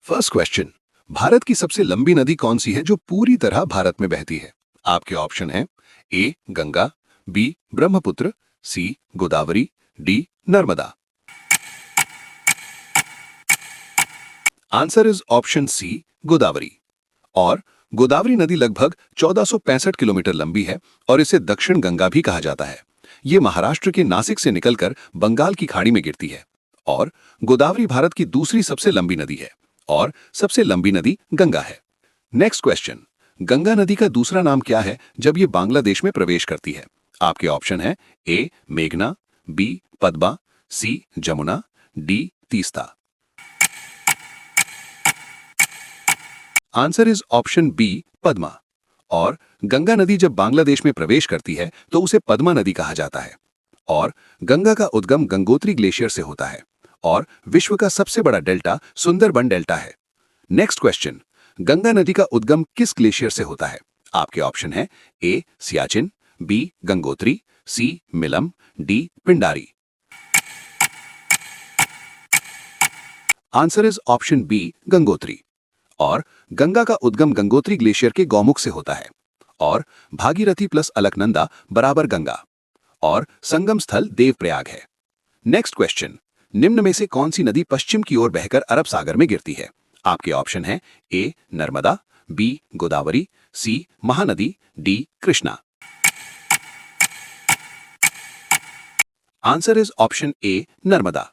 First question, Bharat की सबसे लंबी नदी कौन सी है जो पूरी तरह भारत में बहती है? आपके ऑप्शन है A Ganga, B Brahmaputra, C Godavari, D Narmada. Answer is option C Godavari. और गोदावरी नदी लगभग 1465 किलोमीटर लंबी है और इसे दक्षिण गंगा भी कहा जाता है। ये महाराष्ट्र के नासिक से निकलकर बंगाल की खाड़ी में गिरती है और गोदावरी भारत की दूसरी सबसे लंबी नदी है और सबसे लंबी नदी गंगा है। नेक्स्ट क्वेश्चन, गंगा नदी का दूसरा नाम क्या है जब ये बांग्लादेश में प्रवेश करती है? आपके ऑप्शन है ए मेघना, B Padma, C Jamuna, D Teesta. Answer is option B Padma. और गंगा नदी जब बांग्लादेश में प्रवेश करती है तो उसे पद्मा नदी कहा जाता है। और गंगा का उद्गम गंगोत्री ग्लेशियर से होता है और विश्व का सबसे बड़ा डेल्टा सुंदरबन डेल्टा है। नेक्स्ट क्वेश्चन, गंगा नदी का उद्गम किस ग्लेशियर से होता है? आपके ऑप्शन है A Siachen, B Gangotri, C Milam, D Pindari. Answer is option B Gangotri. और गंगा का उद्गम गंगोत्री ग्लेशियर के गौमुख से होता है और भागीरथी प्लस अलकनंदा बराबर गंगा और संगम स्थल देवप्रयाग है। नेक्स्ट क्वेश्चन, निम्न में से कौन सी नदी पश्चिम की ओर बहकर अरब सागर में गिरती है? आपके ऑप्शन है A Narmada, B Godavari, C Mahanadi, D Krishna. Answer is option A Narmada.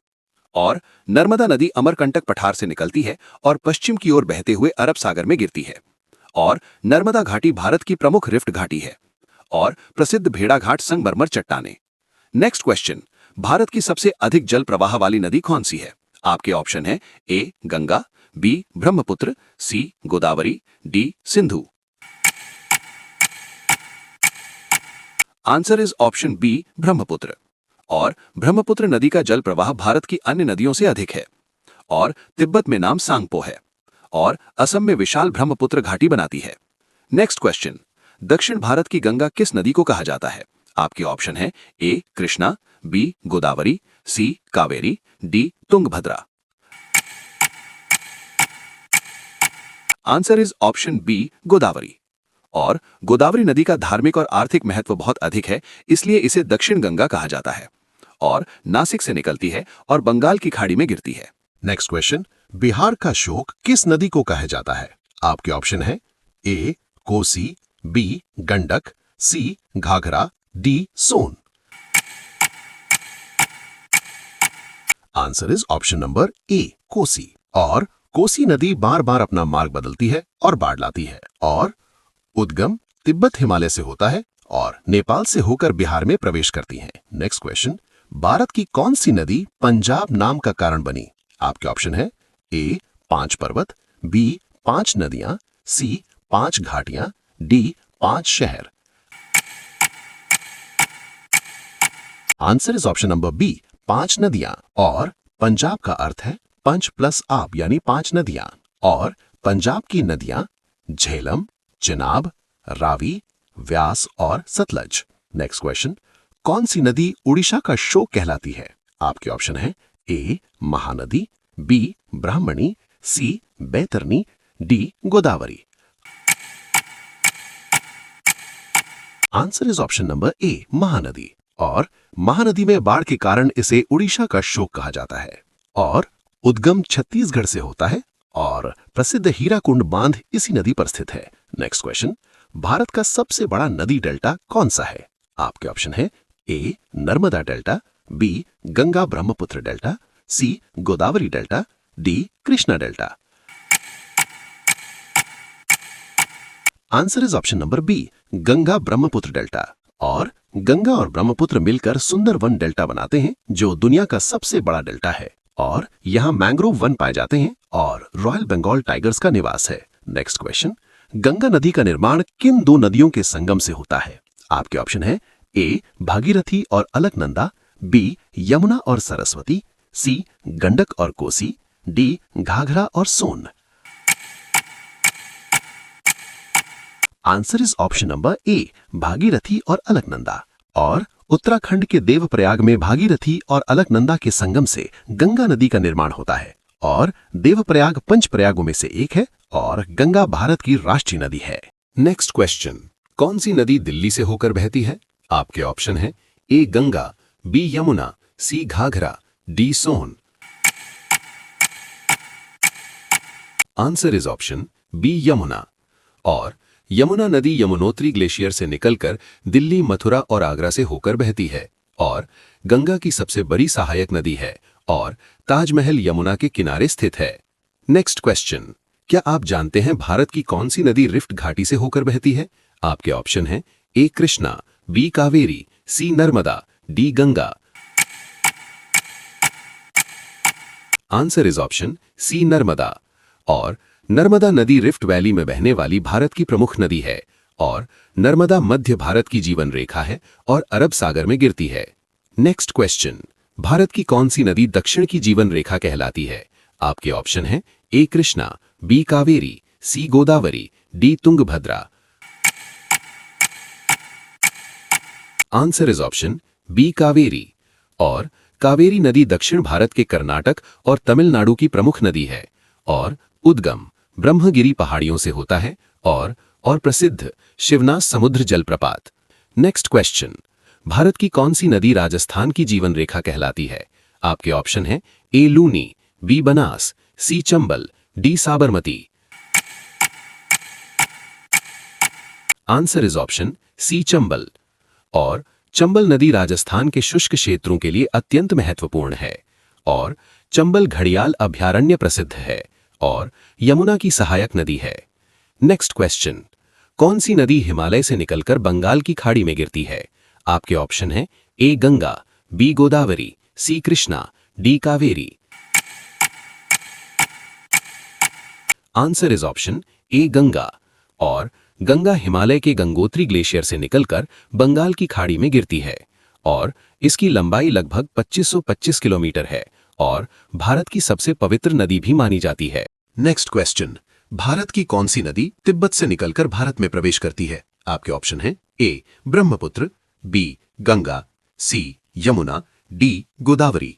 और नर्मदा नदी अमरकंटक पठार से निकलती है और पश्चिम की ओर बहते हुए अरब सागर में गिरती है। और नर्मदा घाटी भारत की प्रमुख रिफ्ट घाटी है और प्रसिद्ध भेड़ाघाट संगमरमर चट्टानें। नेक्स्ट क्वेश्चन, भारत की सबसे अधिक जल प्रवाह वाली नदी कौन सी है? आपके ऑप्शन है A Ganga, B Brahmaputra, C Godavari, D Sindhu. Answer is option B Brahmaputra. और ब्रह्मपुत्र नदी का जल प्रवाह भारत की अन्य नदियों से अधिक है और तिब्बत में नाम सांगपो है और असम में विशाल ब्रह्मपुत्र घाटी बनाती है। नेक्स्ट क्वेश्चन, दक्षिण भारत की गंगा किस नदी को कहा जाता है? आपके ऑप्शन है A Krishna, B Godavari, C Kaveri, D Tungabhadra. Answer is option B Godavari. और गोदावरी नदी का धार्मिक और आर्थिक महत्व बहुत अधिक है, इसलिए इसे दक्षिण गंगा कहा जाता है और नासिक से निकलती है और बंगाल की खाड़ी में गिरती है। नेक्स्ट क्वेश्चन, बिहार का शोक किस नदी को कहा जाता है? आपके ऑप्शन है A Kosi, B Gandak, C Ghaghara, D Son. Answer is option number A Kosi. और कोसी नदी बार बार अपना मार्ग बदलती है और बाढ़ लाती है और उद्गम तिब्बत हिमालय से होता है और नेपाल से होकर बिहार में प्रवेश करती हैं। नेक्स्ट क्वेश्चन, भारत की कौन सी नदी पंजाब नाम का कारण बनी? आपके ऑप्शन है ए 5 पर्वत, बी 5 नदियां, सी 5 घाटियां, डी 5 शहर। Answer is option number B 5 नदियां। और पंजाब का अर्थ है पंच प्लस आप यानी 5 नदियां और पंजाब की नदियां झेलम, चिनाब, रावी, व्यास और सतलज। नेक्स्ट क्वेश्चन, कौन सी नदी उड़ीसा का शोक कहलाती है? आपके ऑप्शन है A Mahanadi, B Brahmani, C Baitarani, D Godavari. Answer is option number A Mahanadi. और महानदी में बाढ़ के कारण इसे उड़ीसा का शोक कहा जाता है और उद्गम छत्तीसगढ़ से होता है और प्रसिद्ध हीराकुंड बांध इसी नदी पर स्थित है। नेक्स्ट क्वेश्चन, भारत का सबसे बड़ा नदी डेल्टा कौन सा है? आपके ऑप्शन है A Narmada delta, B Ganga Brahmaputra delta, C Godavari delta, D Krishna delta. Answer is option number B Ganga Brahmaputra delta. और गंगा और ब्रह्मपुत्र मिलकर सुंदरवन डेल्टा बनाते हैं जो दुनिया का सबसे बड़ा डेल्टा है और यहाँ मैंग्रोव वन पाए जाते हैं और रॉयल बंगाल टाइगर्स का निवास है। नेक्स्ट क्वेश्चन, गंगा नदी का निर्माण किन 2 नदियों के संगम से होता है? आपके ऑप्शन है ए भागीरथी और अलकनंदा, बी यमुना और सरस्वती, सी गंडक और कोसी, डी घाघरा और Son. Answer is option number A Bhagirathi और अलकनंदा। और उत्तराखंड के देवप्रयाग में भागीरथी और अलकनंदा के संगम से गंगा नदी का निर्माण होता है और देवप्रयाग पंचप्रयागों में से एक है और गंगा भारत की राष्ट्रीय नदी है। नेक्स्ट क्वेश्चन, कौन सी नदी दिल्ली से होकर बहती है? आपके ऑप्शन है A Ganga, B Yamuna, C Ghaghara, D Son. Answer is option B Yamuna. और यमुना नदी यमुनोत्री ग्लेशियर से निकलकर दिल्ली, मथुरा और आगरा से होकर बहती है और गंगा की सबसे बड़ी सहायक नदी है और ताजमहल यमुना के किनारे स्थित है। नेक्स्ट क्वेश्चन, क्या आप जानते हैं भारत की कौन सी नदी रिफ्ट घाटी से होकर बहती है? आपके ऑप्शन हैं A Krishna, B Kaveri, C Narmada, D Ganga. Answer is option C Narmada. और नर्मदा नदी रिफ्ट वैली में बहने वाली भारत की प्रमुख नदी है और नर्मदा मध्य भारत की जीवन रेखा है और अरब सागर में गिरती है। नेक्स्ट क्वेश्चन, भारत की कौन सी नदी दक्षिण की जीवन रेखा कहलाती है? आपके ऑप्शन हैं A Krishna, B Kaveri, C Godavari, D Tungabhadra. Answer is option B Kaveri. और कावेरी नदी दक्षिण भारत के कर्नाटक और तमिलनाडु की प्रमुख नदी है और उद्गम ब्रह्मगिरी पहाड़ियों से होता है और प्रसिद्ध शिवनाथ समुद्र जलप्रपात। नेक्स्ट क्वेश्चन, भारत की कौन सी नदी राजस्थान की जीवन रेखा कहलाती है? आपके ऑप्शन हैं A Luni, B Banas, C Chambal, D Sabarmati. Answer is option C Chambal. और चंबल नदी राजस्थान के शुष्क क्षेत्रों के लिए अत्यंत महत्वपूर्ण है और चंबल घड़ियाल अभयारण्य प्रसिद्ध है और यमुना की सहायक नदी है। नेक्स्ट क्वेश्चन, कौन सी नदी हिमालय से निकलकर बंगाल की खाड़ी में गिरती है? आपके ऑप्शन हैं A Ganga, B Godavari, C Krishna, D Kaveri. Answer is option A Ganga. और गंगा हिमालय के गंगोत्री ग्लेशियर से निकलकर बंगाल की खाड़ी में गिरती है और इसकी लंबाई लगभग 2525 किलोमीटर है और भारत की सबसे पवित्र नदी भी मानी जाती है। नेक्स्ट क्वेश्चन, भारत की कौन सी नदी तिब्बत से निकलकर भारत में प्रवेश करती है? आपके ऑप्शन हैं A Brahmaputra, B Ganga, C Yamuna, D Godavari.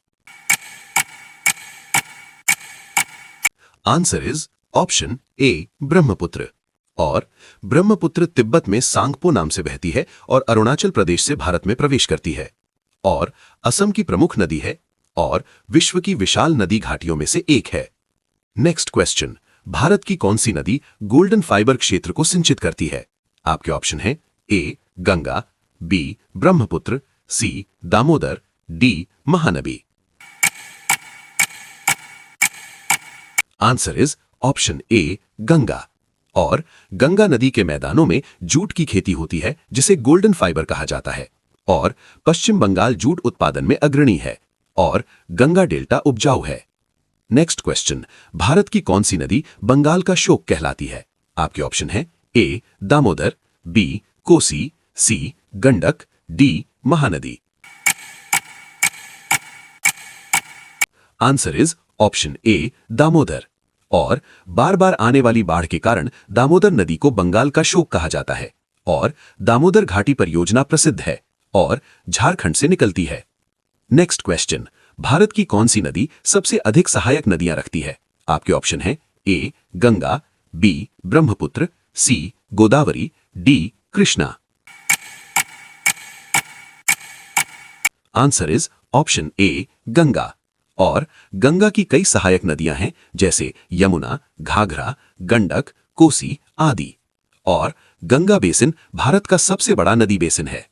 Answer is option A Brahmaputra. और ब्रह्मपुत्र तिब्बत में सांगपो नाम से बहती है और अरुणाचल प्रदेश से भारत में प्रवेश करती है और असम की प्रमुख नदी है और विश्व की विशाल नदी घाटियों में से एक है। नेक्स्ट क्वेश्चन, भारत की कौन सी नदी गोल्डन फाइबर क्षेत्र को सिंचित करती है? आपके ऑप्शन हैं A Ganga, B Brahmaputra, C Damodar, D Mahanadi. Answer is option A Ganga. और गंगा नदी के मैदानों में जूट की खेती होती है जिसे गोल्डन फाइबर कहा जाता है और पश्चिम बंगाल जूट उत्पादन में अग्रणी है और गंगा डेल्टा उपजाऊ है। नेक्स्ट क्वेश्चन, भारत की कौन सी नदी बंगाल का शोक कहलाती है? आपके ऑप्शन है A Damodar, B Kosi, C Gandak, D Mahanadi. Answer is option A Damodar. और बार बार आने वाली बाढ़ के कारण दामोदर नदी को बंगाल का शोक कहा जाता है और दामोदर घाटी परियोजना प्रसिद्ध है और झारखंड से निकलती है। नेक्स्ट क्वेश्चन, भारत की कौन सी नदी सबसे अधिक सहायक नदियां रखती है? आपके ऑप्शन हैं A Ganga, B Brahmaputra, C Godavari, D Krishna. Answer is option A Ganga. और गंगा की कई सहायक नदियां हैं जैसे यमुना, घाघरा, गंडक, कोसी आदि। और गंगा बेसिन भारत का सबसे बड़ा नदी बेसिन है।